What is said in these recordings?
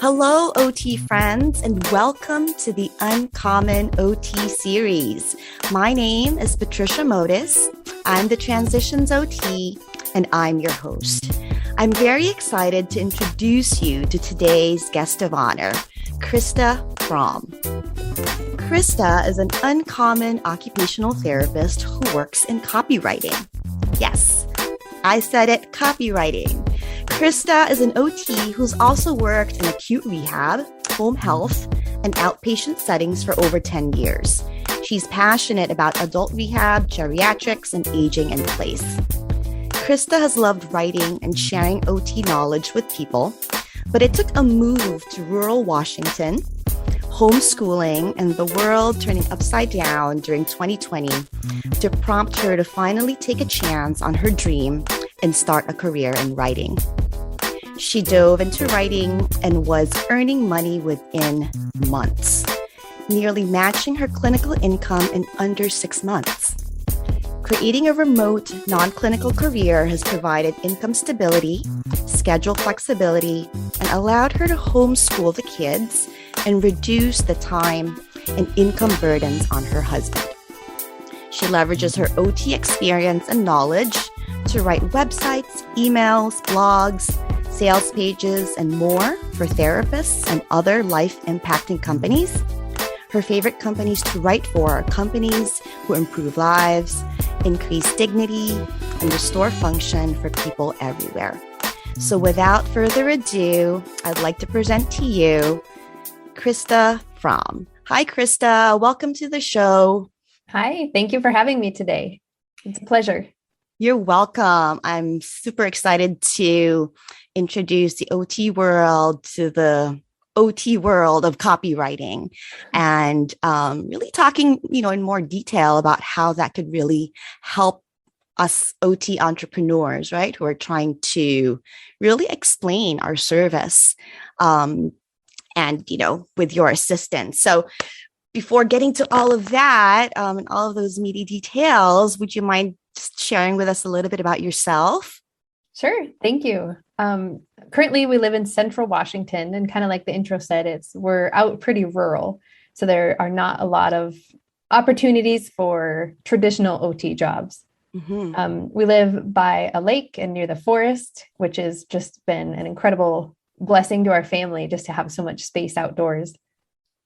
Hello, OT friends, and welcome to the Uncommon OT series. My name is Patricia Modis. I'm the Transitions OT, and I'm your host. I'm very excited to introduce you to today's guest of honor, Krista Frahm. Krista is an uncommon occupational therapist who works in copywriting. Yes, I said it, copywriting. Krista is an OT who's also worked in acute rehab, home health, and outpatient settings for over 10 years. She's passionate about adult rehab, geriatrics, and aging in place. Krista has loved writing and sharing OT knowledge with people, but it took a move to rural Washington, homeschooling, and the world turning upside down during 2020 to prompt her to finally take a chance on her dream and start a career in writing. She dove into writing and was earning money within months, nearly matching her clinical income in under 6 months. Creating a remote, non-clinical career has provided income stability, schedule flexibility, and allowed her to homeschool the kids and reduce the time and income burdens on her husband. She leverages her OT experience and knowledge to write websites, emails, blogs, sales pages, and more for therapists and other life-impacting companies. Her favorite companies to write for are companies who improve lives, increase dignity, and restore function for people everywhere. So without further ado, I'd like to present to you Krista Frahm. Hi, Krista. Welcome to the show. Hi. Thank you for having me today. It's a pleasure. You're welcome. I'm super excited to introduce the OT world to the OT world of copywriting and really talking, in more detail about how that could really help us OT entrepreneurs, right? Who are trying to really explain our service and, with your assistance. So before getting to all of that and all of those meaty details, would you mind just sharing with us a little bit about yourself? Sure. Thank you. Currently, we live in central Washington, and kind of like the intro said, we're out pretty rural. So there are not a lot of opportunities for traditional OT jobs. Mm-hmm. We live by a lake and near the forest, which has just been an incredible blessing to our family just to have so much space outdoors.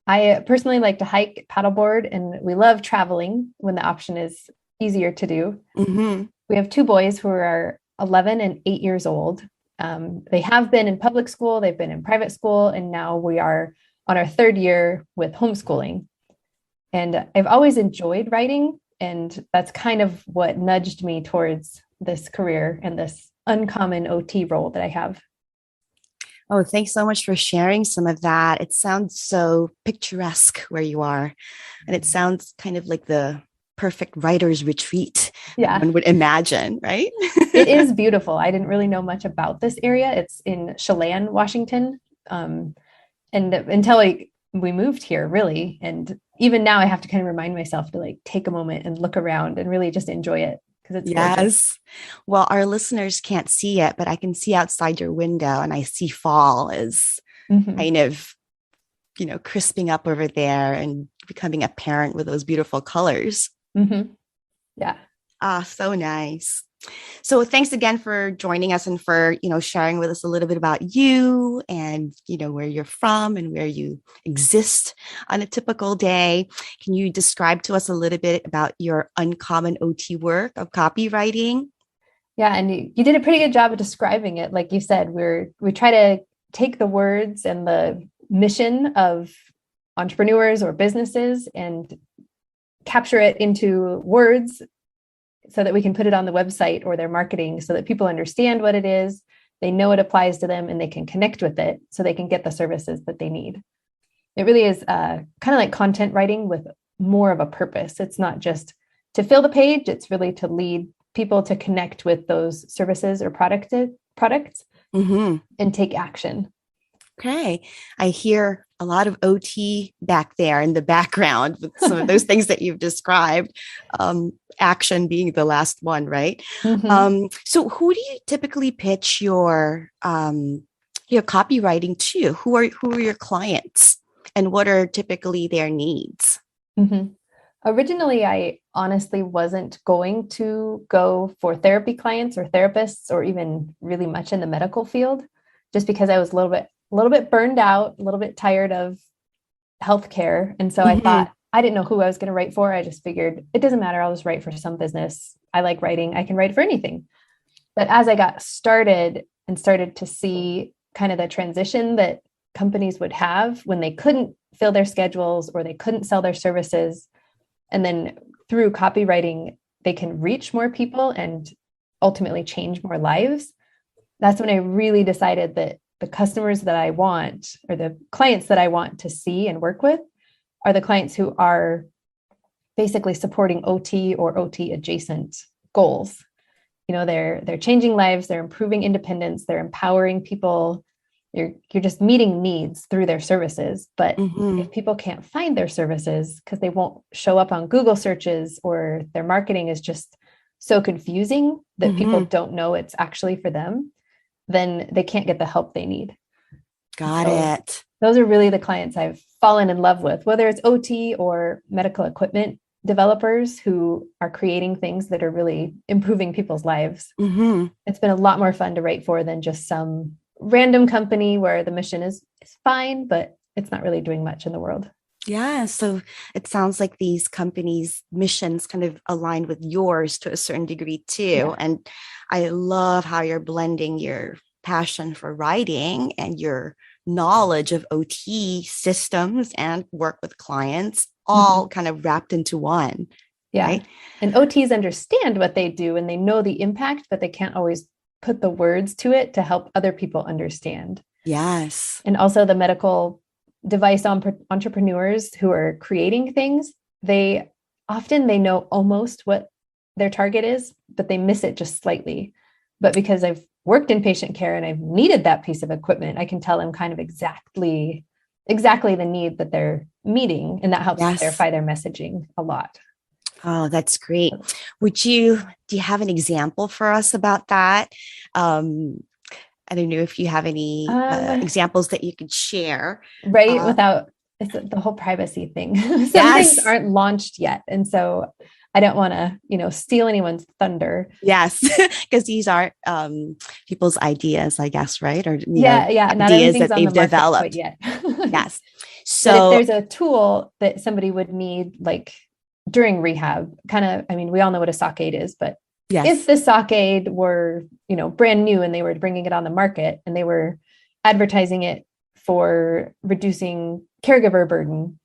I personally like to hike, paddleboard, and we love traveling when the option is easier to do. Mm-hmm. We have 2 boys who are 11 and 8 years old. They have been in public school, they've been in private school, and now we are on our 3rd year with homeschooling. And I've always enjoyed writing, and that's kind of what nudged me towards this career and this uncommon OT role that I have. Oh, thanks so much for sharing some of that. It sounds so picturesque where you are, and it sounds kind of like the perfect writer's retreat. Yeah, one would imagine, right? It is beautiful. I didn't really know much about this area. It's in Chelan, Washington. And until we moved here, really. And even now I have to kind of remind myself to take a moment and look around and really just enjoy it because it's gorgeous. Well, our listeners can't see it, but I can see outside your window and I see fall is kind of, crisping up over there and becoming apparent with those beautiful colors. Mm-hmm. Yeah. So nice. So thanks again for joining us and for, sharing with us a little bit about you and, where you're from and where you exist on a typical day. Can you describe to us a little bit about your uncommon OT work of copywriting? Yeah. And you did a pretty good job of describing it. Like you said, we try to take the words and the mission of entrepreneurs or businesses and capture it into words so that we can put it on the website or their marketing so that people understand what it is, they know it applies to them, and they can connect with it so they can get the services that they need. It really is kind of like content writing with more of a purpose. It's not just to fill the page, it's really to lead people to connect with those services or products and take action. Okay. I hear a lot of OT back there in the background with some of those things that you've described, action being the last one, right? So who do you typically pitch your your copywriting too. Who are your clients and what are typically their needs? Mm-hmm. Originally, I honestly wasn't going to go for therapy clients or therapists or even really much in the medical field, just because I was a little bit burned out, a little bit tired of healthcare. And so I Mm-hmm. thought I didn't know who I was going to write for. I just figured it doesn't matter. I'll just write for some business. I like writing. I can write for anything. But as I got started and started to see kind of the transition that companies would have when they couldn't fill their schedules or they couldn't sell their services, and then through copywriting, they can reach more people and ultimately change more lives. That's when I really decided that the customers that I want or the clients that I want to see and work with are the clients who are basically supporting OT or OT adjacent goals. They're changing lives, they're improving independence, they're empowering people. You're just meeting needs through their services. But Mm-hmm. if people can't find their services because they won't show up on Google searches or their marketing is just so confusing that people Mm-hmm. don't know it's actually for them, then they can't get the help they need. Got So it. those are really the clients I've fallen in love with, whether it's OT or medical equipment developers who are creating things that are really improving people's lives. Mm-hmm. It's been a lot more fun to write for than just some random company where the mission is fine, but it's not really doing much in the world. Yeah, so it sounds like these companies' missions kind of align with yours to a certain degree too. Yeah. And I love how you're blending your passion for writing and your knowledge of OT systems and work with clients all Mhm. kind of wrapped into one, Yeah. right? And OTs understand what they do and they know the impact, but they can't always put the words to it to help other people understand. Yes. And also the medical device entrepreneurs who are creating things, they know almost what their target is, but they miss it just slightly. But because I've worked in patient care and I've needed that piece of equipment, I can tell them kind of exactly the need that they're meeting, and that helps Yes. clarify their messaging a lot. Oh, that's great. Do you have an example for us about that? Um, I don't know if you have any Um, examples that you could share. right, Uh, without it's the whole privacy thing. Some things yes, aren't launched yet, and so I don't want to, steal anyone's thunder. yes, because these are people's ideas, I guess, right? Or Yeah, not ideas everything's that on the they've market quite developed. yet. Yes. But if So there's a tool that somebody would need, like during rehab, kind of, I mean, we all know what a sock aid is, but if yes. the sock aid were, brand new and they were bringing it on the market and they were advertising it for reducing caregiver burden,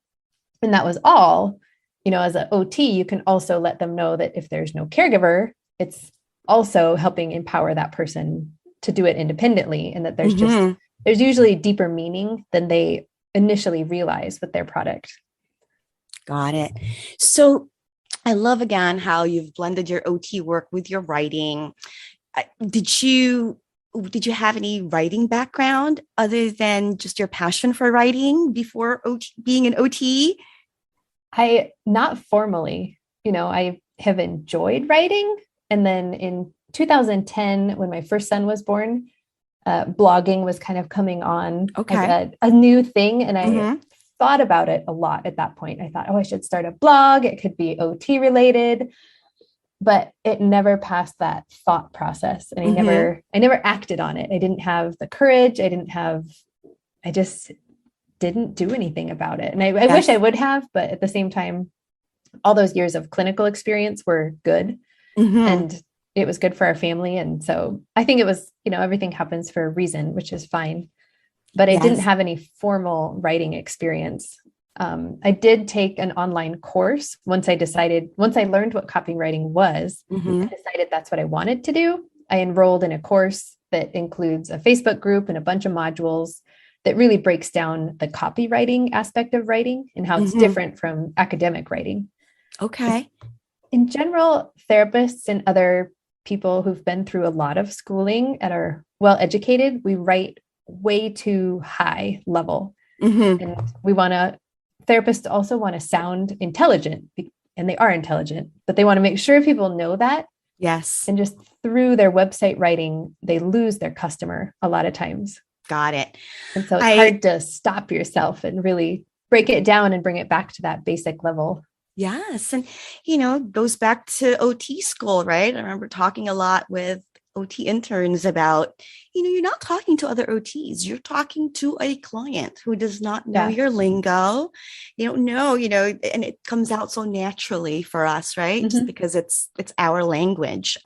and that was all, as an OT, you can also let them know that if there's no caregiver, it's also helping empower that person to do it independently, and that Hmm. there's usually deeper meaning than they initially realize with their product. Got it. So I love again how you've blended your OT work with your writing. Did you have any writing background other than just your passion for writing before being an OT? I not formally, I have enjoyed writing. And then in 2010, when my first son was born, blogging was kind of coming on as Okay. a new thing. And I Mm-hmm. thought about it a lot at that point. I thought, oh, I should start a blog. It could be OT related, but it never passed that thought process. And Mm-hmm. I never acted on it. I didn't have the courage. I just didn't do anything about it. And I wish I Yes. would have, but at the same time, all those years of clinical experience were good, Mm-hmm. and it was good for our family. And so I think it was, everything happens for a reason, which is fine. But I didn't Yes. have any formal writing experience. I did take an online course once I learned what copywriting was, Mm-hmm. I decided that's what I wanted to do. I enrolled in a course that includes a Facebook group and a bunch of modules that really breaks down the copywriting aspect of writing and how it's Mm-hmm. different from academic writing. Okay. In general, therapists and other people who've been through a lot of schooling and are well educated, we write way too high level. Mm-hmm. And therapists also want to sound intelligent, and they are intelligent, but they want to make sure people know that. Yes. And just through their website writing, they lose their customer a lot of times. Got it. And so it's hard to stop yourself and really break it down and bring it back to that basic level. Yes. And, goes back to OT school, right? I remember talking a lot with OT interns about, you're not talking to other OTs. You're talking to a client who does not know your lingo. You don't know, and it comes out so naturally for us, right? Just because it's our language.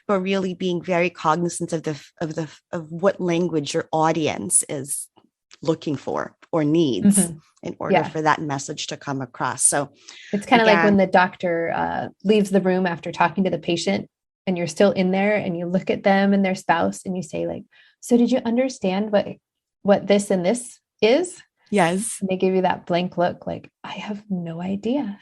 But really being very cognizant of what language your audience is looking for or needs in order for that message to come across. So it's kind of like when the doctor leaves the room after talking to the patient and you're still in there and you look at them and their spouse and you say like, so did you understand what this and this is? Yes. And they give you that blank look like, I have no idea.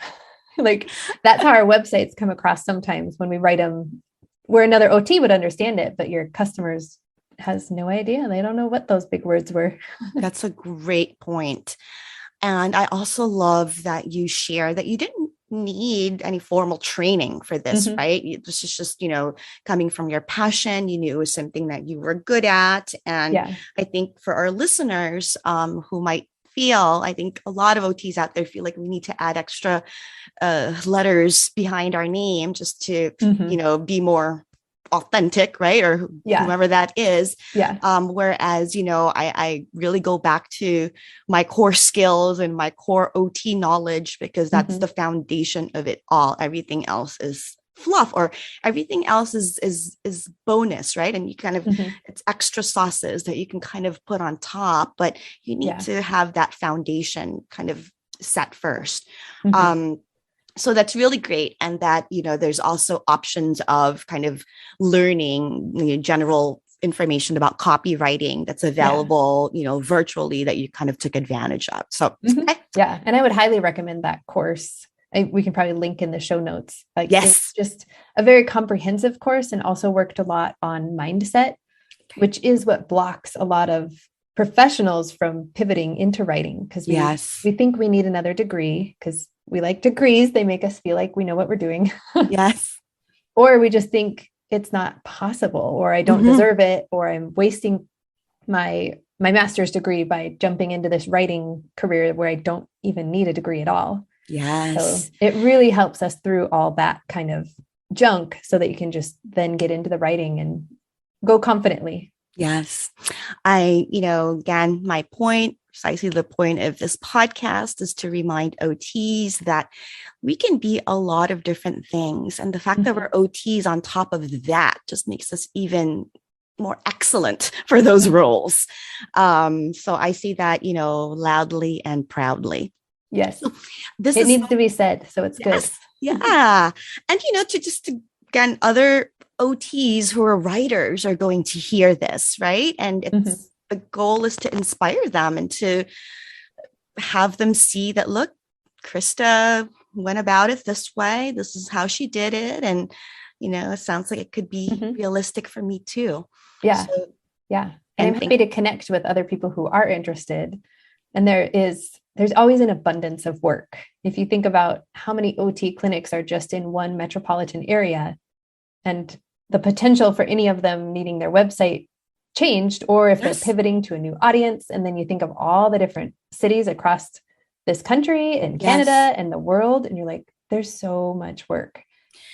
Like that's how our websites come across sometimes when we write them where another OT would understand it, but your customers has no idea. They don't know what those big words were. That's a great point. And I also love that you share that you didn't need any formal training for this, right? This is just, coming from your passion. You knew it was something that you were good at. And I think for our listeners who might I think a lot of OTs out there feel like we need to add extra letters behind our name just to, be more authentic, right? Or whoever that is. Whereas, I really go back to my core skills and my core OT knowledge, because that's the foundation of it all. Everything else is fluff, or everything else is bonus, right? And you kind of it's extra sauces that you can kind of put on top, but you need to have that foundation kind of set first. So that's really great. And that, there's also options of kind of learning, general information about copywriting that's available, virtually, that you kind of took advantage of. So, and I would highly recommend that course. We can probably link in the show notes. It's just a very comprehensive course, and also worked a lot on mindset, which is what blocks a lot of professionals from pivoting into writing. Because we think we need another degree because we like degrees. They make us feel like we know what we're doing. Or we just think it's not possible, or I don't deserve it, or I'm wasting my master's degree by jumping into this writing career where I don't even need a degree at all. So it really helps us through all that kind of junk so that you can just then get into the writing and go confidently. Yes. Again, my point, precisely the point of this podcast, is to remind OTs that we can be a lot of different things. And the fact that we're OTs on top of that just makes us even more excellent for those roles. So I see that, loudly and proudly. Yes. So it needs to be said. So it's good. Yeah. And, again, other OTs who are writers are going to hear this, right? And the goal is to inspire them and to have them see that, look, Krista went about it this way. This is how she did it. And, it sounds like it could be realistic for me too. And I'm happy to connect with other people who are interested. And there's always an abundance of work. If you think about how many OT clinics are just in one metropolitan area, and the potential for any of them needing their website changed, or if they're pivoting to a new audience, and then you think of all the different cities across this country and Canada and the world, and you're like, there's so much work.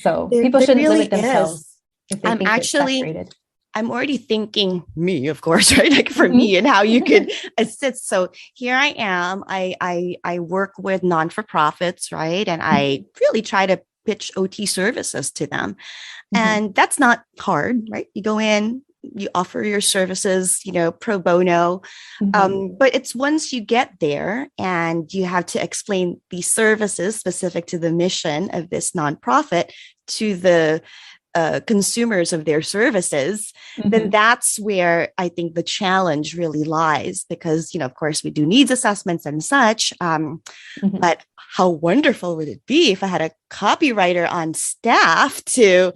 So people shouldn't really limit themselves if they think it's saturated. I'm already thinking me, of course, right? Like for me and how you could assist. So here I am. I work with non-for-profits, right? And I really try to pitch OT services to them. And that's not hard, right? You go in, you offer your services, pro bono. But it's once you get there and you have to explain these services specific to the mission of this nonprofit to the consumers of their services, then that's where I think the challenge really lies, because, of course, we do needs assessments and such. But how wonderful would it be if I had a copywriter on staff to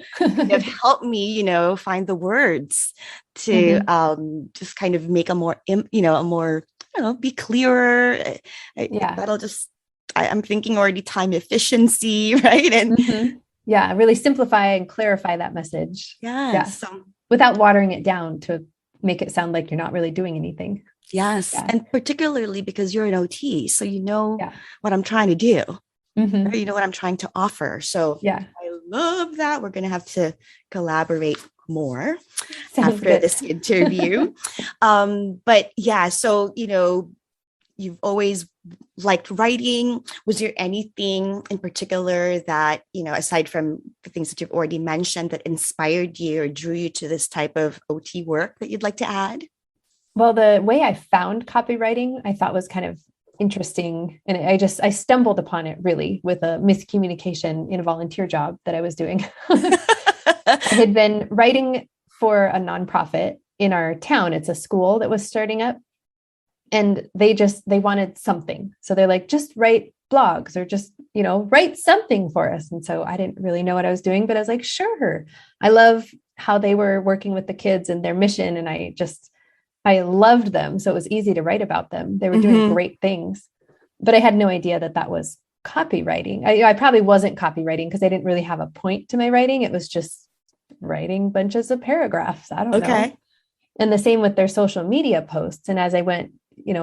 help me, find the words to just kind of make a more, be clearer. That'll just, I'm thinking already time efficiency, right? And really simplify and clarify that message. So, without watering it down to make it sound like you're not really doing anything. Yes. Yeah. And particularly because you're an OT, so you know Yeah. what I'm trying to do, or Mm-hmm. you know what I'm trying to offer. So Yeah. I love that. We're going to have to collaborate more Sounds after good. this interview. But yeah, so, you've always liked writing. Was there anything in particular that, aside from the things that you've already mentioned, that inspired you or drew you to this type of OT work that you'd like to add? Well, the way I found copywriting, I thought was kind of interesting. And I stumbled upon it really with a miscommunication in a volunteer job that I was doing. I had been writing for a nonprofit in our town. It's a school that was starting up, and they wanted something. So they're like, just write blogs or just, write something for us. And so I didn't really know what I was doing, but I was like, sure. I love how they were working with the kids and their mission. And I loved them. So it was easy to write about them. They were doing great things, but I had no idea that was copywriting. I probably wasn't copywriting because I didn't really have a point to my writing. It was just writing bunches of paragraphs. I don't know. And the same with their social media posts. And as I went,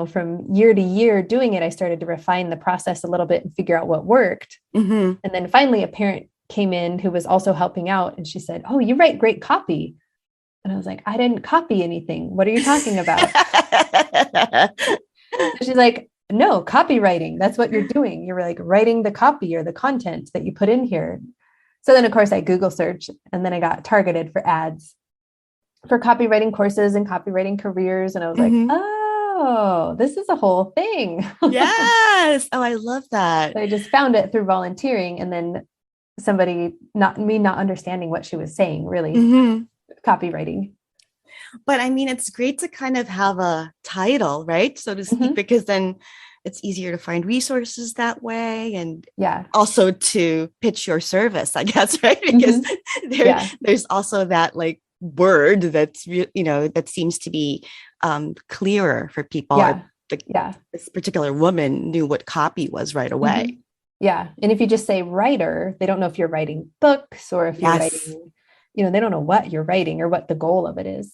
from year to year doing it, I started to refine the process a little bit and figure out what worked. And then finally a parent came in who was also helping out, and she said, "Oh, you write great copy." And I was like, "I didn't copy anything. What are you talking about?" She's like, "No, copywriting. That's what you're doing. You're like writing the copy or the content that you put in here." So then of course I Google searched, and then I got targeted for ads for copywriting courses and copywriting careers. And I was like, oh, this is a whole thing. Yes. Oh, I love that. So I just found it through volunteering, and then somebody not understanding what she was saying, really copywriting. But I mean, it's great to kind of have a title, right? So to speak, because then it's easier to find resources that way. And also to pitch your service, I guess, right? Because there's also that like word that's, that seems to be clearer for people. This particular woman knew what copy was right away. Yeah. And if you just say writer, they don't know if you're writing books or if you're writing, they don't know what you're writing or what the goal of it is.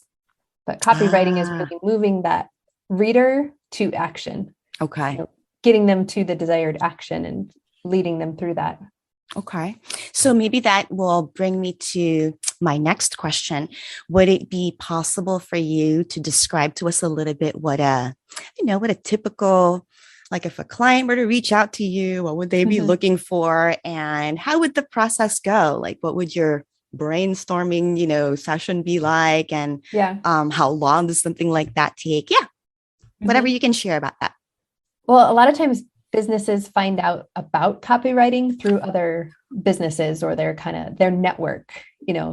But copywriting is really moving that reader to action. Okay. Getting them to the desired action and leading them through that. Okay. So maybe that will bring me to my next question. Would it be possible for you to describe to us a little bit what a typical, like if a client were to reach out to you, what would they be looking for, and how would the process go? Like, what would your brainstorming, session be like? And how long does something like that take? Yeah. Whatever you can share about that. Well, a lot of times businesses find out about copywriting through other businesses or their network.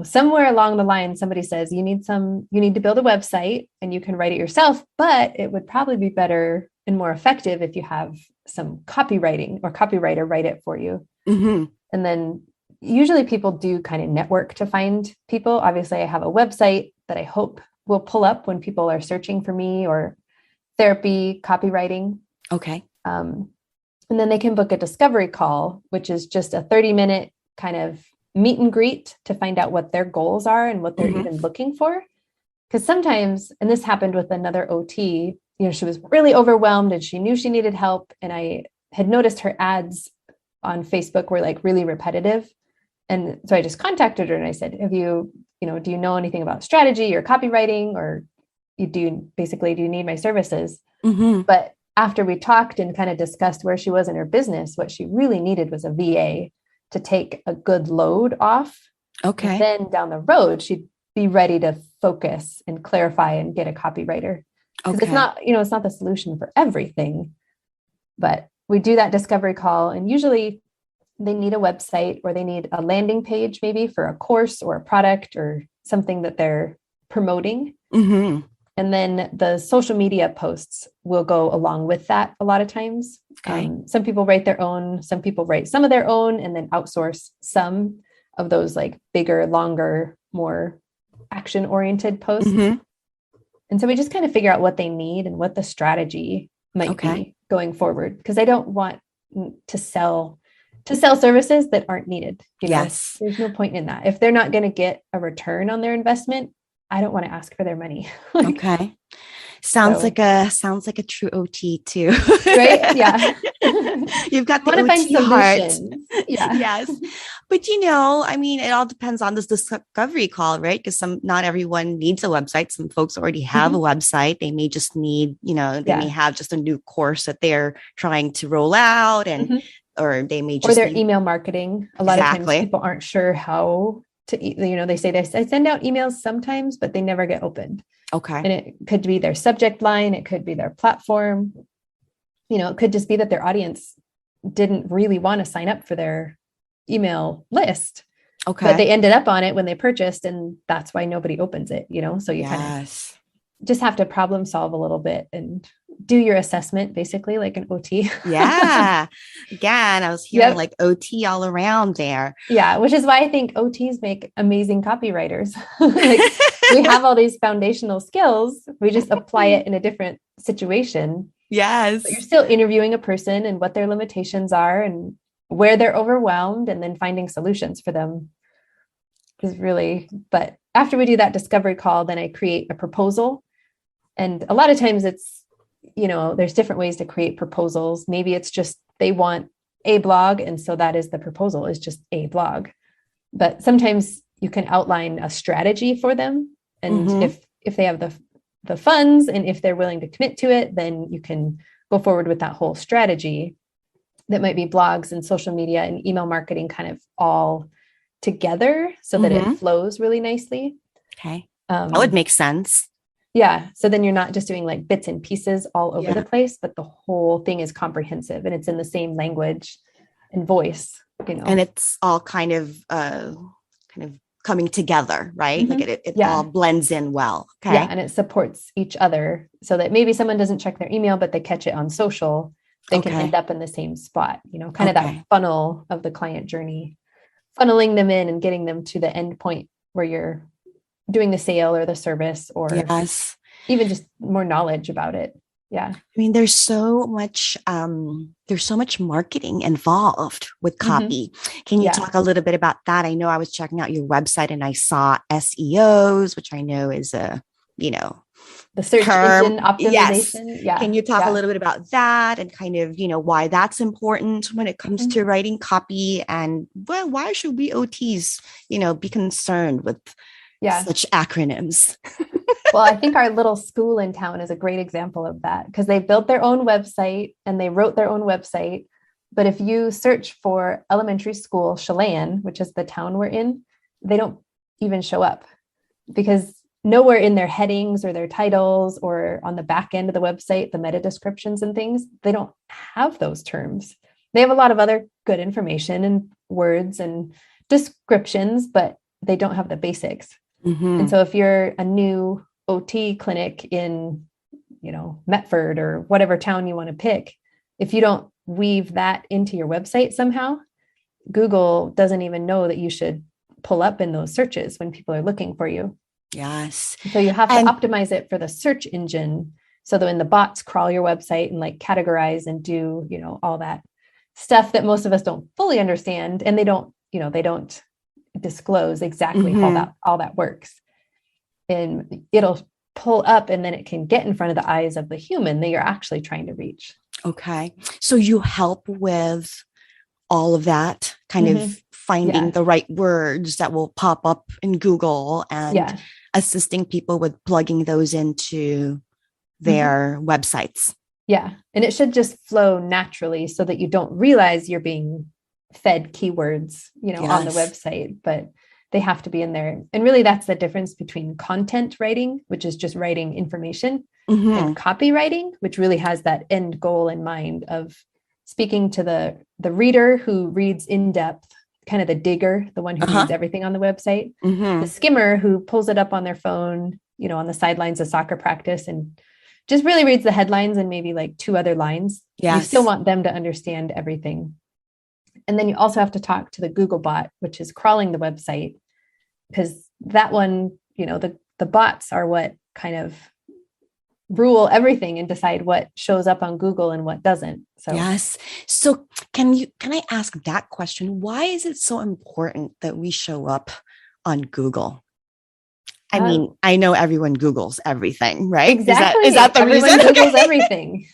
Somewhere along the line, somebody says, you need to build a website and you can write it yourself, but it would probably be better and more effective if you have some copywriting or copywriter write it for you. And then usually people do kind of network to find people. Obviously, I have a website that I hope will pull up when people are searching for me or therapy, copywriting. Okay. And then they can book a discovery call, which is just a 30-minute kind of meet and greet to find out what their goals are and what they're even looking for. Because sometimes, and this happened with another OT, she was really overwhelmed and she knew she needed help. And I had noticed her ads on Facebook were like really repetitive. And so I just contacted her and I said, do you know anything about strategy or copywriting, or do you need my services? But after we talked and kind of discussed where she was in her business, what she really needed was a VA to take a good load off. Okay. And then down the road, she'd be ready to focus and clarify and get a copywriter. Because it's not, it's not the solution for everything, but we do that discovery call. And usually they need a website or they need a landing page, maybe for a course or a product or something that they're promoting. And then the social media posts will go along with that a lot of times. Some people write their own, some people write some of their own and then outsource some of those like bigger, longer, more action-oriented posts. And so we just kind of figure out what they need and what the strategy might be going forward. Because I don't want to sell services that aren't needed. There's no point in that. If they're not going to get a return on their investment, I don't want to ask for their money. Okay. Sounds So, like a true OT too. right? Yeah. You've got Want the to find OT heart. solutions. Yeah. Yes. But I mean, it all depends on this discovery call, right? Because not everyone needs a website. Some folks already have a Mhm. website. They may just need, they may Yeah. have just a new course that they're trying to roll out Mhm. or they may Or just their need email marketing. A lot of times exactly. people aren't sure how to, they say they send out emails sometimes, but they never get opened. Okay. And it could be their subject line, it could be their platform. It could just be that their audience didn't really want to sign up for their email list, but Okay. they ended up on it when they purchased, and that's why nobody opens it, so you kind of Yes. just have to problem solve a little bit and do your assessment, basically like an OT. Yeah. Again, I was hearing Yep. like OT all around there. Yeah, which is why I think OTs make amazing copywriters. Like, we have all these foundational skills, we just apply it in a different situation, but you're Yes. still interviewing a person and what their limitations are and where they're overwhelmed, and then finding solutions for them is really. But after we do that discovery call, then I create a proposal. And a lot of times it's, there's different ways to create proposals. Maybe it's just they want a blog, and so that is the proposal, is just a blog. But sometimes you can outline a strategy for them, and Mm-hmm. if they have the funds and if they're willing to commit to it, then you can go forward with that whole strategy. That might be blogs and social media and email marketing kind of all together so that it Mm-hmm. flows really nicely. Okay. That would um, make sense. yeah, so then you're not just doing like bits and pieces all over the Yeah. place, but the whole thing is comprehensive and it's in the same language and voice. And it's all kind of coming together, right? Like Mhm. it all Yeah. blends in well. Yeah, Okay. and it supports each other so that maybe someone doesn't check their email, but they catch it on social. They can end Okay. up in the same spot, kind of that Okay. funnel of the client journey, funneling them in and getting them to the end point where you're doing the sale or the service, or Yes. even just more knowledge about it. Yeah. I mean, there's so much marketing involved with Hmm. copy. Can you Yeah. talk a little bit about that? I know I was checking out your website and I saw SEOs, which I know is a, you know, The search term. engine Yes. optimization. Yeah. Can you talk a Yeah. little bit about that and kind of, why that's important when it comes Mhm. to writing copy and why should we OTs, be concerned with Yeah. such acronyms? Well, I think our little school in town is a great example of that, because they built their own website and they wrote their own website. But if you search for elementary school Chelan, which is the town we're in, they don't even show up, because nowhere in their headings or their titles or on the back end of the website, the meta descriptions and things, they don't have those terms. They have a lot of other good information and words and descriptions, but they don't have the basics. And Mm-hmm. so if you're a new OT clinic in, Metford or whatever town you want to pick, if you don't weave that into your website somehow, Google doesn't even know that you should pull up in those searches when people are looking for you. Yes. So you have to And optimize it for the search engine, so that when the bots crawl your website and like categorize and do, all that stuff that most of us don't fully understand, and they don't disclose exactly how mm-hmm. that all that works. And it'll pull up, and then it can get in front of the eyes of the human that you're actually trying to reach. Okay. So you help with all of that, kind Mm-hmm. of finding Yeah. the right words that will pop up in Google and Yeah. assisting people with plugging those into Mm-hmm. their websites. Yeah. And it should just flow naturally so that you don't realize you're being fed keywords, on the Yes. website, but they have to be in there. And really, that's the difference between content writing, which is just writing information, Mm-hmm. and copywriting, which really has that end goal in mind of speaking to the reader who reads in depth, kind of the digger, the one who reads Uh-huh. everything on the website, the Mm-hmm. skimmer who pulls it up on their phone, on the sidelines of soccer practice, and just really reads the headlines and maybe like two other lines. You still Yes. want them to understand everything. And then you also have to talk to the Google bot, which is crawling the website, because that one, the bots are what kind of rule everything and decide what shows up on Google and what doesn't. So, Yes. So can I ask that question? Why is it so important that we show up on Google? I mean, I know everyone Googles everything, right? Exactly. Is that the Everyone reason? Googles everything.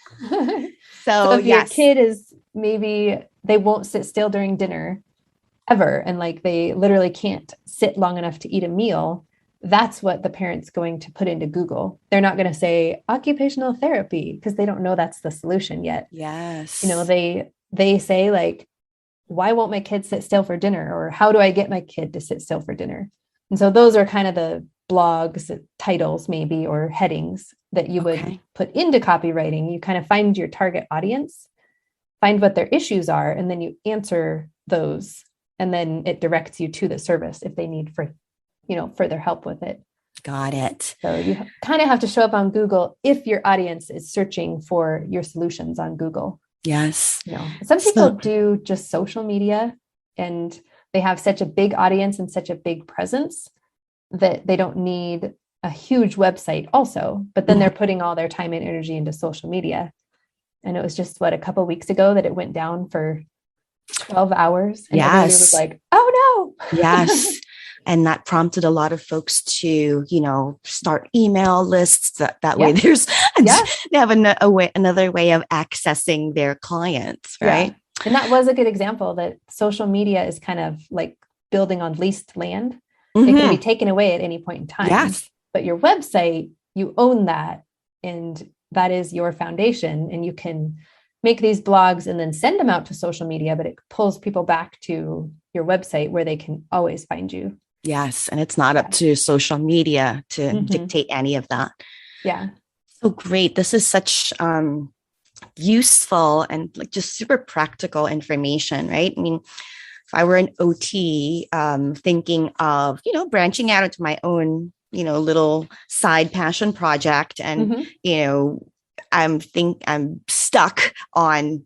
So if your Yes. kid is, maybe they won't sit still during dinner ever, and like they literally can't sit long enough to eat a meal, that's what the parent's going to put into Google. They're not going to say occupational therapy because they don't know that's the solution yet. Yes. They say like, why won't my kid sit still for dinner? Or how do I get my kid to sit still for dinner? And so those are kind of the blogs titles maybe, or headings that you would put into copywriting. You kind of find your target audience, find what their issues are, and then you answer those. And then it directs you to the service if they need further help with it. Got it. So you kind of have to show up on Google if your audience is searching for your solutions on Google. Yes. Some people do just social media, and they have such a big audience and such a big presence that they don't need a huge website also, but then they're putting all their time and energy into social media. And it was just a couple of weeks ago that it went down for 12 hours. And everybody was like, oh no. Yes. And that prompted a lot of folks to, start email lists. That way they have another way of accessing their clients, right? Yeah. And that was a good example that social media is kind of like building on leased land. It can be taken away at any point in time. Yes. But your website, you own that, and that is your foundation. And you can make these blogs and then send them out to social media, but it pulls people back to your website where they can always find you. Yes. And it's not up to social media to dictate any of that. Yeah. So great. This is such useful and like just super practical information, right? I mean, if I were an OT, thinking of, branching out into my own, little side passion project, and, I'm stuck on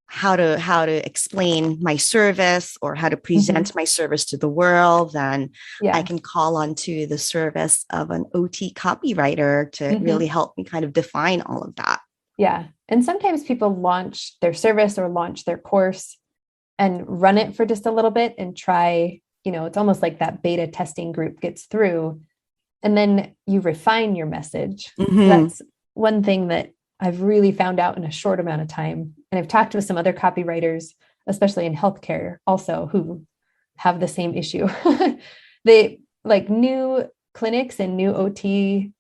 how to explain my service or how to present my service to the world, then I can call on to the service of an OT copywriter to really help me kind of define all of that. Yeah. And sometimes people launch their service or launch their course and run it for just a little bit and try, it's almost like that beta testing group gets through, and then you refine your message. That's one thing that I've really found out in a short amount of time. And I've talked with some other copywriters, especially in healthcare also, who have the same issue. They like new clinics and new OT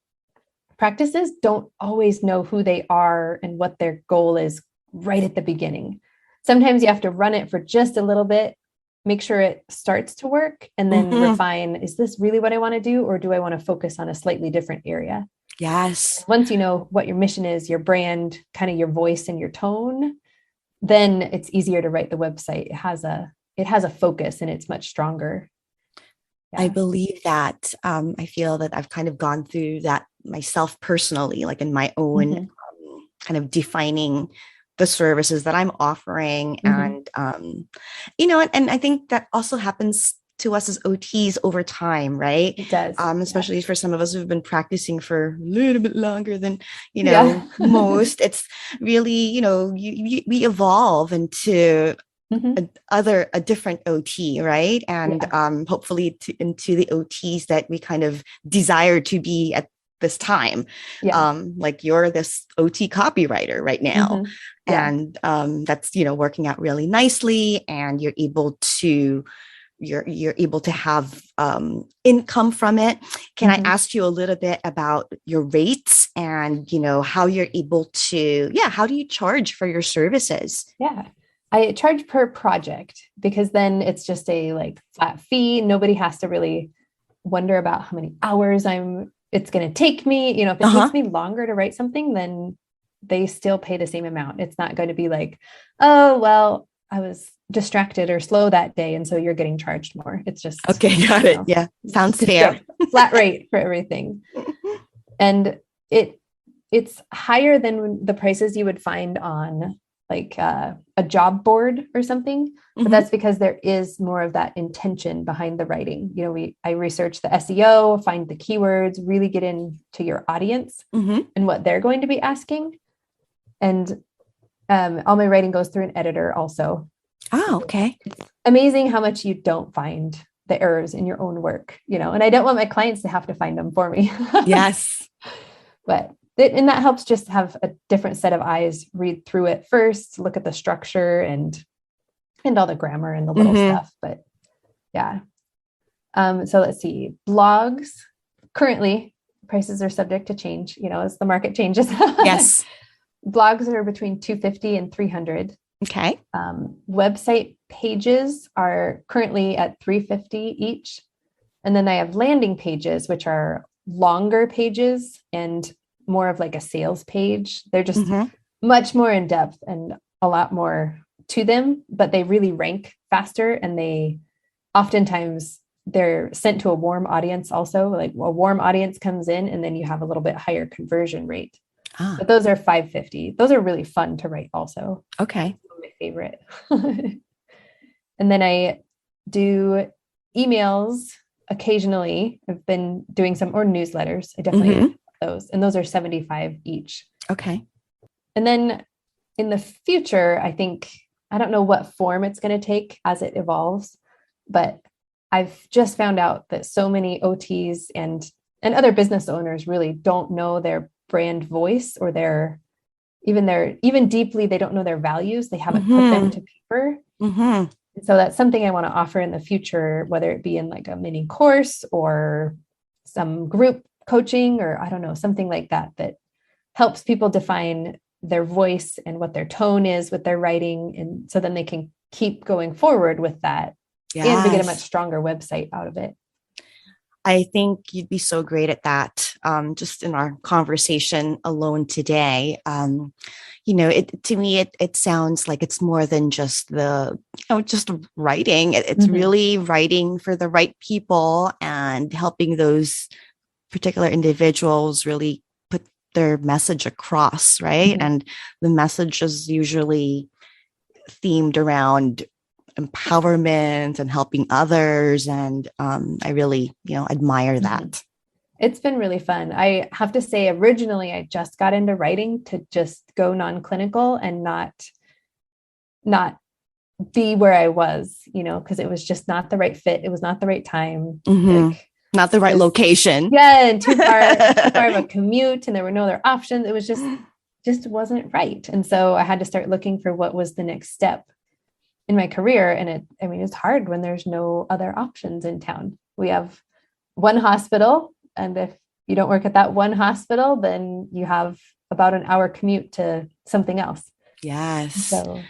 practices don't always know who they are and what their goal is right at the beginning. Sometimes you have to run it for just a little bit, make sure it starts to work, and then refine, is this really what I want to do? Or do I want to focus on a slightly different area? Yes. Once you know what your mission is, your brand, kind of your voice and your tone, then it's easier to write the website. It has a focus and it's much stronger. Yeah. I believe that. I feel that I've kind of gone through that myself personally, like in my own kind of defining the services that I'm offering. And, and I think that also happens to us as OTs over time, right? It does. Especially for some of us who've been practicing for a little bit longer than, most. It's really, we evolve into a different OT, right? And hopefully into the OTs that we kind of desire to be at this time. Like you're this OT copywriter right now. And that's, working out really nicely, and you're able to have income from it. Can I ask you a little bit about your rates and, how you're able to, how do you charge for your services? Yeah. I charge per project because then it's just a flat fee. Nobody has to really wonder about how many hours it's going to take me. If it takes me longer to write something, then they still pay the same amount. It's not going to be like, oh, well, I was distracted or slow that day, and so you're getting charged more. It's just, okay, got it. Yeah. Sounds fair. Flat rate for everything. And it's higher than the prices you would find on like a job board or something, but that's because there is more of that intention behind the writing. I research the SEO, find the keywords, really get into your audience and what they're going to be asking. And all my writing goes through an editor also. Oh, okay. It's amazing how much you don't find the errors in your own work, and I don't want my clients to have to find them for me. Yes. And that helps just have a different set of eyes, read through it first, look at the structure and all the grammar and the little stuff. But yeah. So let's see, blogs. Currently, prices are subject to change, as the market changes. Yes. Blogs are between $250 and $300. Okay. Website pages are currently at $350 each. And then I have landing pages, which are longer pages and more of like a sales page. They're just much more in depth and a lot more to them, but they really rank faster. And oftentimes they're sent to a warm audience also. Like a warm audience comes in and then you have a little bit higher conversion rate. But those are $550. Those are really fun to write also. Okay. My favorite. And then I do emails occasionally. I've been doing some, or newsletters. I definitely those. And those are $75 each. Okay. And then in the future, I don't know what form it's going to take as it evolves, but I've just found out that so many OTs and other business owners really don't know their brand voice, or even deeply, they don't know their values. They haven't put them to paper. So that's something I want to offer in the future, whether it be in like a mini course or some group coaching, or I don't know, something like that helps people define their voice and what their tone is with their writing. And so then they can keep going forward with that. Yes. And we get a much stronger website out of it. I think you'd be so great at that. Just in our conversation alone today, to me, it sounds like it's more than just just writing. It's really writing for the right people and helping those particular individuals really put their message across, right? And the message is usually themed around empowerment and helping others. And I really, admire that. It's been really fun. I have to say, originally, I just got into writing to just go non-clinical and not be where I was, because it was just not the right fit. It was not the right time. Not the right location. Yeah. And too far of a commute, and there were no other options. It was just wasn't right. And so I had to start looking for what was the next step in my career. And it's hard when there's no other options in town. We have one hospital. And if you don't work at that one hospital, then you have about an hour commute to something else. Yes. So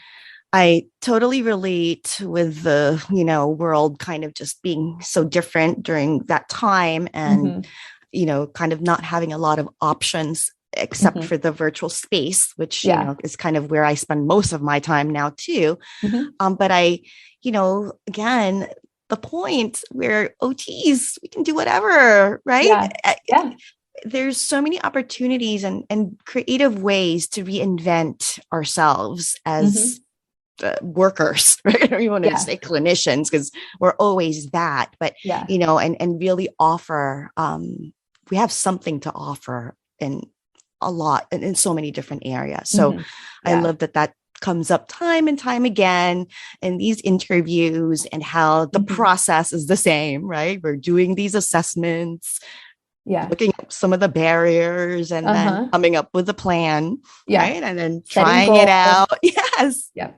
I totally relate with the, world kind of just being so different during that time and, kind of not having a lot of options except for the virtual space, which, is kind of where I spend most of my time now too. But I, again, the point where OTs, we can do whatever, right? Yeah. There's so many opportunities and creative ways to reinvent ourselves as workers, right? I don't even want to say clinicians, because we're always that, but, and really offer, we have something to offer in a lot and in so many different areas. So I love that comes up time and time again in these interviews, and how the process is the same, right? We're doing these assessments, looking at some of the barriers, and then coming up with a plan, right? And then trying it out. Yes. Yeah.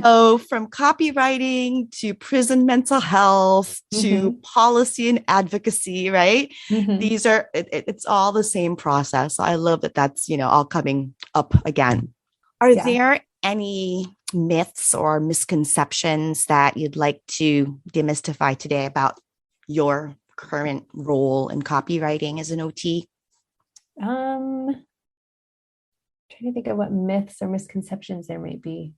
So from copywriting to prison mental health to policy and advocacy, right? These are, it's all the same process. So I love that that's, all coming up again. Are there any myths or misconceptions that you'd like to demystify today about your current role in copywriting as an OT? Trying to think of what myths or misconceptions there might be.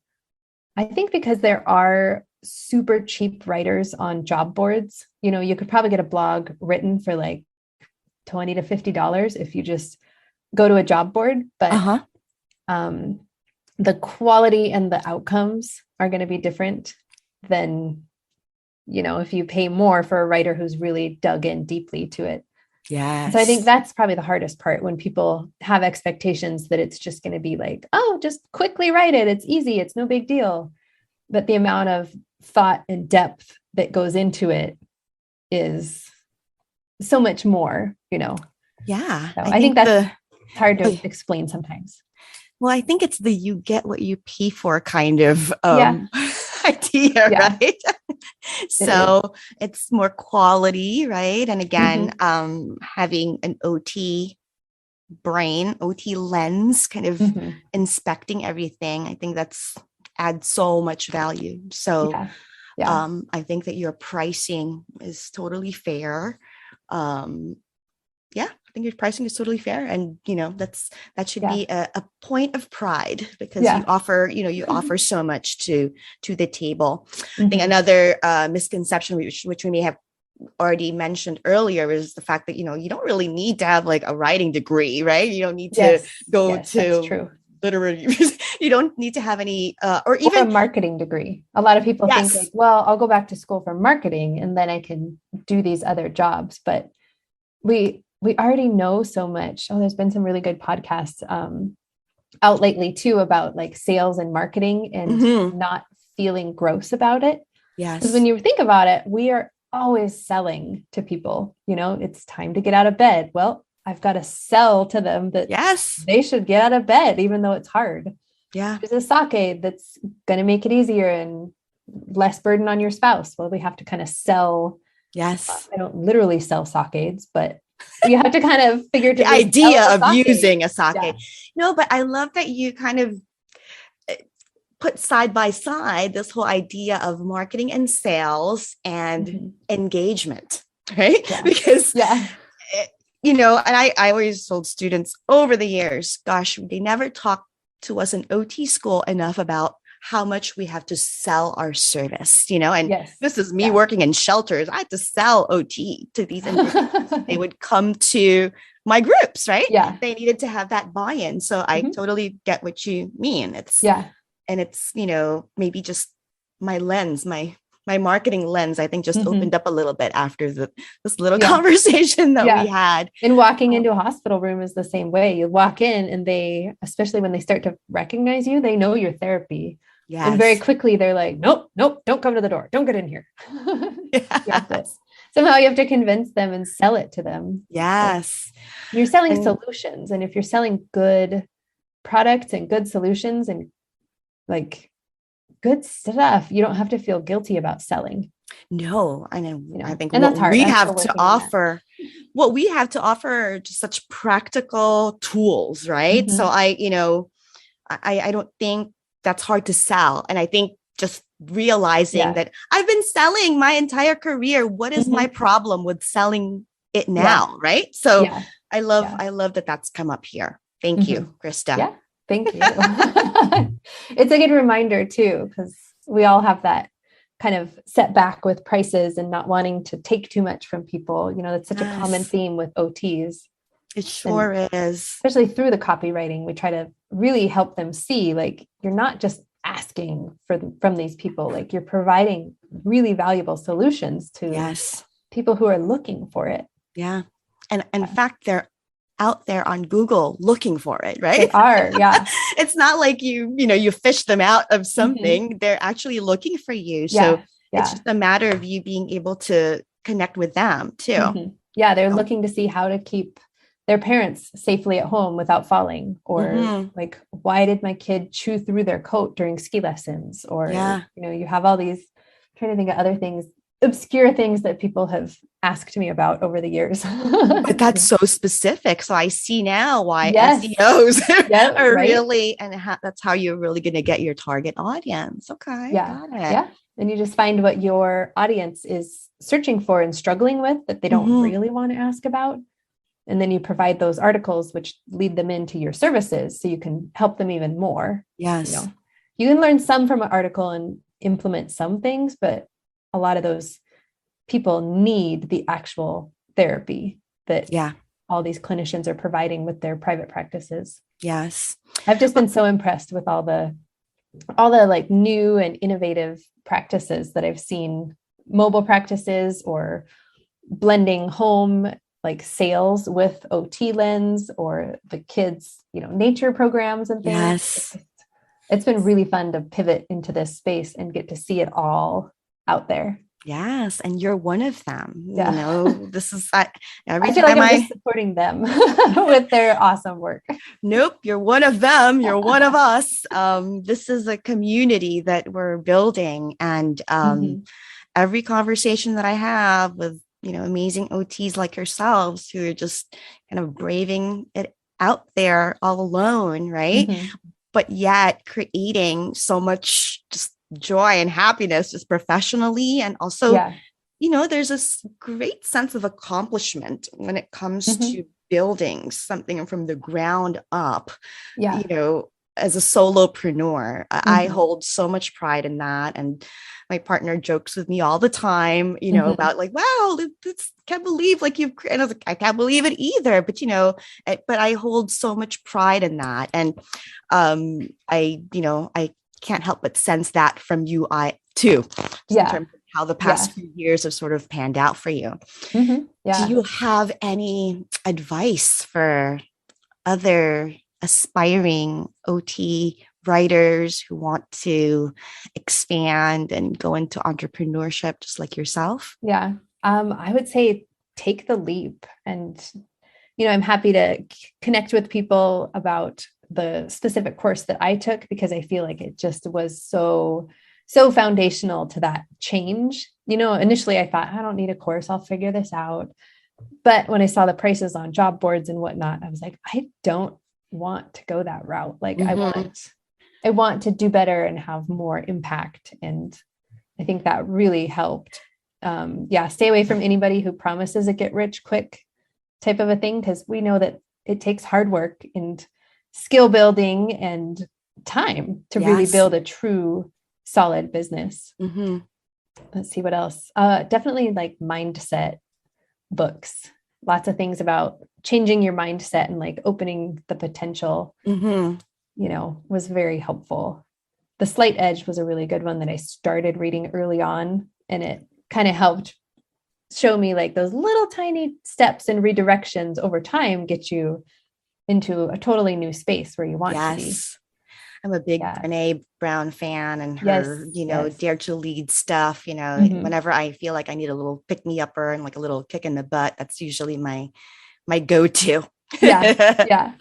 I think because there are super cheap writers on job boards, you could probably get a blog written for like $20 to $50 if you just go to a job board. But the quality and the outcomes are going to be different than, if you pay more for a writer who's really dug in deeply to it. Yes. So I think that's probably the hardest part, when people have expectations that it's just going to be like, oh, just quickly write it. It's easy. It's no big deal. But the amount of thought and depth that goes into it is so much more, Yeah. So I think that's hard to oh, explain sometimes. well, I think it's the you get what you pay for kind of Yeah. idea, Yeah. right? So it's more quality, right? And again, having an OT brain, OT lens, kind of inspecting everything, I think that's adds so much value. So I think that your pricing is totally fair. I think your pricing is totally fair. And, that should be a point of pride because you offer so much to the table. I think another misconception, which we may have already mentioned earlier, is the fact that, you don't really need to have like a writing degree, right? You don't need to go to literally, you don't need to have any, or even a marketing degree. A lot of people think like, well, I'll go back to school for marketing and then I can do these other jobs. But we already know so much. There's been some really good podcasts out lately too about like sales and marketing and not feeling gross about it. Yes. Because when you think about it, we are always selling to people. It's time to get out of bed. Well, I've got to sell to them that they should get out of bed, even though it's hard. Yeah. There's a sake that's going to make it easier and less burden on your spouse. Well, we have to kind of sell. Yes. I don't literally sell sakes, but you have to kind of figure the idea of using a sake. Yeah. No, but I love that you kind of put side by side this whole idea of marketing and sales and engagement, right? Yeah. Because, and I always told students over the years, gosh, they never talked to us in OT school enough about how much we have to sell our service, and this is me working in shelters. I had to sell OT to these individuals. They would come to my groups, right? Yeah. They needed to have that buy-in. So I totally get what you mean. And it's, maybe just my lens, my marketing lens, I think just opened up a little bit after this little conversation that we had. And walking into a hospital room is the same way. You walk in and they, especially when they start to recognize you, they know your therapy. Yes. And very quickly they're like, nope, don't come to the door. Don't get in here. Somehow you have to convince them and sell it to them. Yes. You're selling solutions. And if you're selling good products and good solutions and like good stuff, you don't have to feel guilty about selling. No, I know. I think what we have to offer are just such practical tools, right? So I don't think that's hard to sell. And I think just realizing that I've been selling my entire career. What is my problem with selling it now? Right. So I love that that's come up here. Thank you, Krista. Yeah. Thank you. It's a good reminder too, because we all have that kind of setback with prices and not wanting to take too much from people. That's such a common theme with OTs. It sure is. Especially through the copywriting, we try to really help them see, like, you're not just asking from these people, like you're providing really valuable solutions to people who are looking for it. Yeah. And in fact, they're out there on Google looking for it, right? They are, yeah. It's not like you fish them out of something. They're actually looking for you. So it's just a matter of you being able to connect with them too. Yeah, they're looking to see how to keep their parents safely at home without falling, or like, why did my kid chew through their coat during ski lessons? Or, you have all these, I'm trying to think of other things, obscure things that people have asked me about over the years. But that's so specific. So I see now why SEOs are really, and that's how you're really going to get your target audience. Okay. Got it. Yeah. And you just find what your audience is searching for and struggling with that they don't really want to ask about. And then you provide those articles, which lead them into your services so you can help them even more. Yes. You can learn some from an article and implement some things, but a lot of those people need the actual therapy that all these clinicians are providing with their private practices. Yes. I've just been so impressed with all the like new and innovative practices that I've seen, mobile practices or blending home like sales with OT lens, or the kids, nature programs and things. Yes. It's been really fun to pivot into this space and get to see it all out there. Yes. And you're one of them. Yeah. This is every I feel like time I'm just supporting them with their awesome work. nope, you're one of them. You're one of us. This is a community that we're building. And Mhm. every conversation that I have with, amazing OTs like yourselves who are just kind of braving it out there all alone, right? Mhm. But yet creating so much just joy and happiness just professionally. And also, Yeah. there's this great sense of accomplishment when it comes Mhm. to building something from the ground up, Yeah. as a solopreneur. I Mhm. hold so much pride in that. And my partner jokes with me all the time, Mhm. about like, wow, this can't believe like and I was like, I can't believe it either. But, but I hold so much pride in that. And I can't help but sense that from you, too, just in Yeah. terms of how the Yeah. past few years have sort of panned out for you. Do Yeah. you have any advice for other aspiring OT writers who want to expand and go into entrepreneurship just like yourself? Yeah. I would say take the leap. And, I'm happy to connect with people about the specific course that I took because I feel like it just was so foundational to that change. Initially I thought, I don't need a course, I'll figure this out. But when I saw the prices on job boards and whatnot, I was like, I don't want to go that route. Like Mm-hmm. I want to do better and have more impact. And I think that really helped. Yeah, stay away from anybody who promises a get rich quick type of a thing, because we know that it takes hard work and skill building and time to really Yes. build a true solid business. Mm-hmm. Let's see what else. Definitely like mindset books. Lots of things about changing your mindset and like opening the potential, Mm-hmm. was very helpful. The Slight Edge was a really good one that I started reading early on, and it kind of helped show me like those little tiny steps and redirections over time get you into a totally new space where you want to be. Yes. I'm a big Yeah. Brene Brown fan and Yes. her, Yes. Dare to Lead stuff. Mhm. Whenever I feel like I need a little pick me upper and like a little kick in the butt, that's usually my go-to. Yeah. Yeah.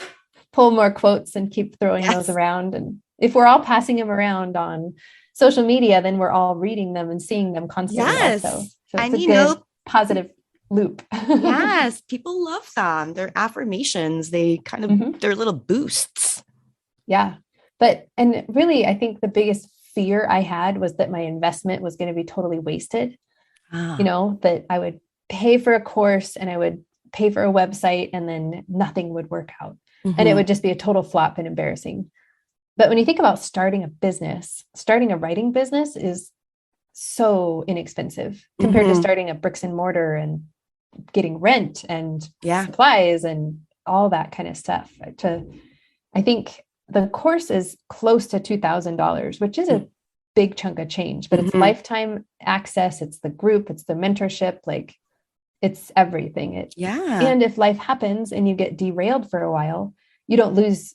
Pull more quotes and keep throwing those Yes. around. And if we're all passing them around on social media, then we're all reading them and seeing them constantly also. Yes. So it's And a good positive loop. yes, people love them. They're affirmations. Mhm. They're little boosts. Yeah. And really, I think the biggest fear I had was that my investment was going to be totally wasted. Ah. That I would pay for a course and I would pay for a website and then nothing would work out. And it Mm-hmm. would just be a total flop and embarrassing. But when you think about starting a business, starting a writing business is so inexpensive compared to Mm-hmm. starting a bricks and mortar and getting rent and Yeah. supplies and all that kind of stuff. I think the course is close to $2,000, which is a big chunk of change, but it's Mm-hmm. lifetime access. It's the group, it's the mentorship, like it's everything. Yeah. And if life happens and you get derailed for a while, you don't lose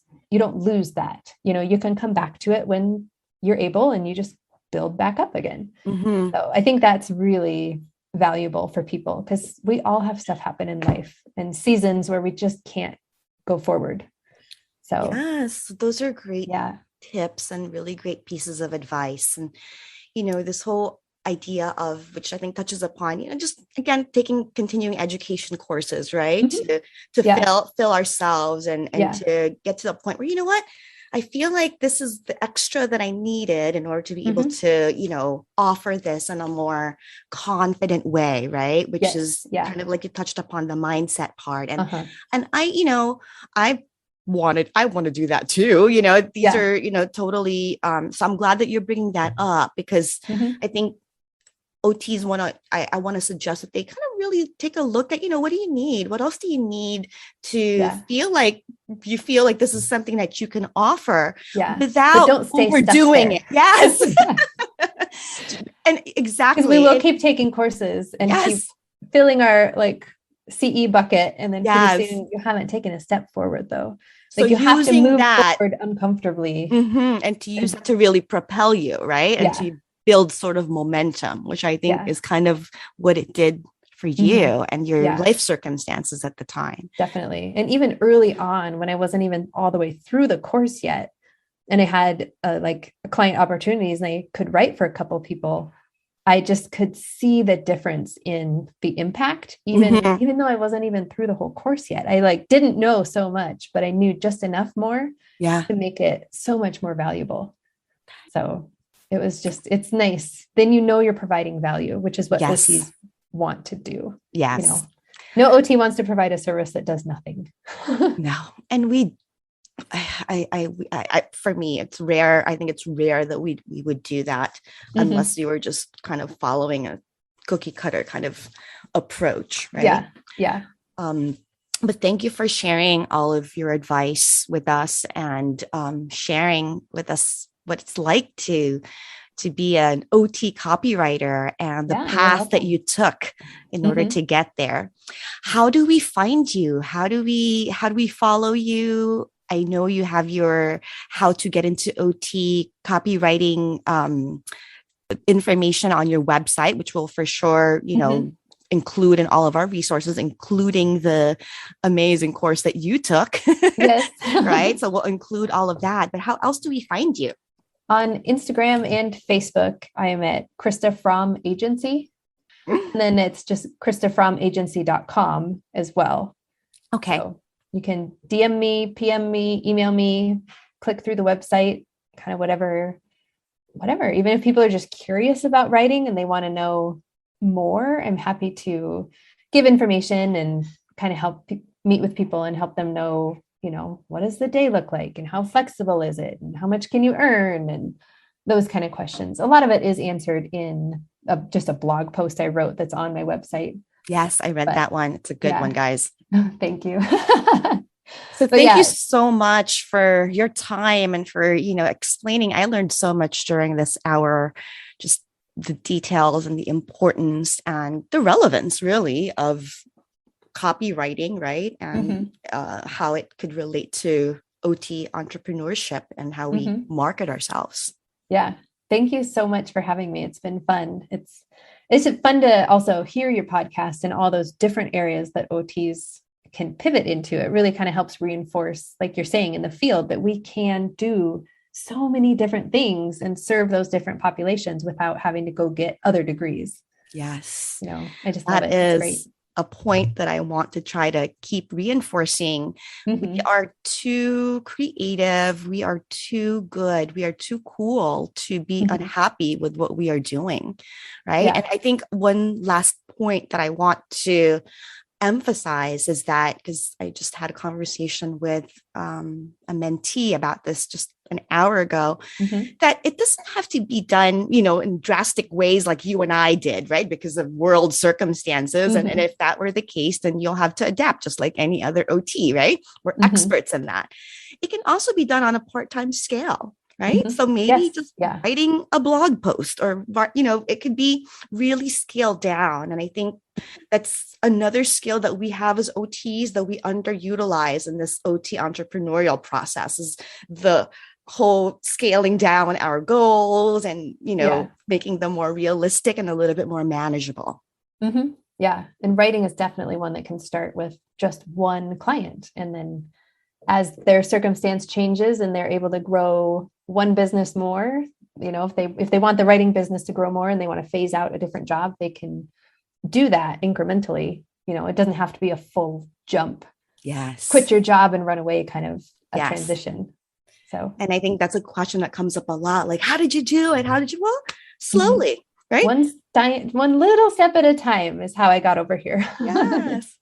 that. You can come back to it when you're able and you just build back up again. Mm-hmm. So I think that's really valuable for people because we all have stuff happen in life and seasons where we just can't go forward. So Yes, those are great yeah. tips and really great pieces of advice. And, this whole idea of which I think touches upon, just again, taking continuing education courses, right? Mhm. To Yeah. fill ourselves and Yeah. to get to the point where, I feel like this is the extra that I needed in order to be able Mhm. to, offer this in a more confident way, right? Which Yes. is Yeah. kind of like you touched upon the mindset part. Uh-huh. And I I want to do that too. These Yeah. are, totally, so I'm glad that you're bringing that up because Mhm. I think OTs I want to suggest that they kind of really take a look at, what do you need? What else do you need to Yeah. you feel like this is something that you can offer Yeah. But without don't stay stuck overdoing there. it? Yes. And Because we will exactly. keep taking courses and keep Yes. filling our like CE bucket. And then pretty Yes. soon you haven't taken a step forward though. So Like you have to using move that forward uncomfortably. and to use it to really propel you, right? And Yeah. to build sort of momentum, which I think is kind of what it did for you and your life circumstances at the time. Definitely. And even early on, when I wasn't even all the way through the course yet, and I had like client opportunities and I could write for a couple of people, I just could see the difference in the impact, even though I wasn't even through the whole course yet. I like didn't know so much, but I knew just enough more to make it so much more valuable. So it was just, it's nice. Then you're providing value, which is what OTs want to do. Yes. No OT wants to provide a service that does nothing. No. And for me, it's rare. I think it's rare that we would do that unless you were just kind of following a cookie cutter kind of approach. Right. Yeah. But thank you for sharing all of your advice with us and sharing with us what it's like to be an OT copywriter and the path that you took in order to get there. How do we find you? How do we follow you? I know you have your how to get into OT copywriting information on your website, which will for sure, include in all of our resources, including the amazing course that you took. Yes. Right. So we'll include all of that. But how else do we find you? On Instagram and Facebook, I am at Krista Frahm Agency. And then it's just KristaFrahmAgency.com as well. Okay. So you can DM me, PM me, email me, click through the website, kind of whatever. Even if people are just curious about writing and they want to know more, I'm happy to give information and kind of help meet with people and help them know, what does the day look like and how flexible is it and how much can you earn and those kind of questions. A lot of it is answered in just a blog post I wrote that's on my website. Yes, I read that one. It's a good one, guys. Thank you. So thank you so much for your time and for, explaining. I learned so much during this hour, just the details and the importance and the relevance really of copywriting, right? And how it could relate to OT entrepreneurship and how we market ourselves. Yeah. Thank you so much for having me. It's been fun. It's fun to also hear your podcast and all those different areas that OTs can pivot into. It really kind of helps reinforce, like you're saying in the field, that we can do so many different things and serve those different populations without having to go get other degrees. Yes. I just love it. It's great. A point that I want to try to keep reinforcing. We are too creative. We are too good. We are too cool to be unhappy with what we are doing. Right. Yeah. And I think one last point that I want to emphasize is that, because I just had a conversation with a mentee about this just an hour ago, that it doesn't have to be done, in drastic ways like you and I did, right? Because of world circumstances. And if that were the case, then you'll have to adapt just like any other OT, right? We're experts in that. It can also be done on a part-time scale. Right. So maybe writing a blog post or, it could be really scaled down. And I think that's another skill that we have as OTs that we underutilize in this OT entrepreneurial process is the whole scaling down our goals and, making them more realistic and a little bit more manageable. Yeah. And writing is definitely one that can start with just one client. And then as their circumstance changes and they're able to grow one business more, if they want the writing business to grow more and they want to phase out a different job, they can do that incrementally. It doesn't have to be a full jump. Yes. Quit your job and run away kind of a transition. So, and I think that's a question that comes up a lot. Like, how did you do it? Well, slowly, right? One little step at a time is how I got over here. Yes.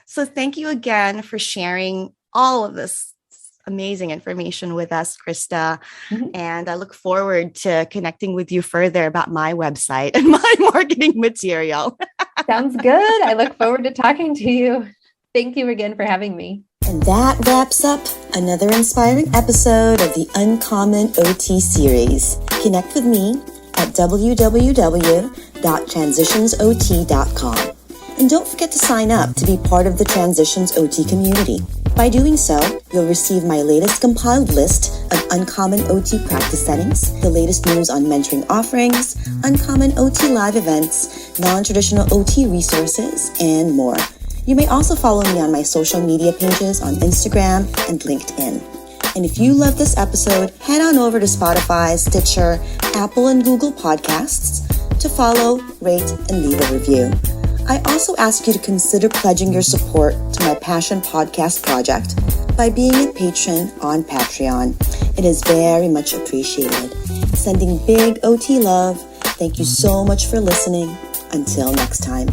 So thank you again for sharing all of this amazing information with us, Krista. And I look forward to connecting with you further about my website and my marketing material. Sounds good. I look forward to talking to you. Thank you again for having me. And that wraps up another inspiring episode of the Uncommon OT series. Connect with me at www.transitionsot.com. And don't forget to sign up to be part of the Transitions OT community. By doing so, you'll receive my latest compiled list of uncommon OT practice settings, the latest news on mentoring offerings, uncommon OT live events, non-traditional OT resources, and more. You may also follow me on my social media pages on Instagram and LinkedIn. And if you love this episode, head on over to Spotify, Stitcher, Apple, and Google Podcasts to follow, rate, and leave a review. I also ask you to consider pledging your support to my Passion Podcast project by being a patron on Patreon. It is very much appreciated. Sending big OT love. Thank you so much for listening. Until next time.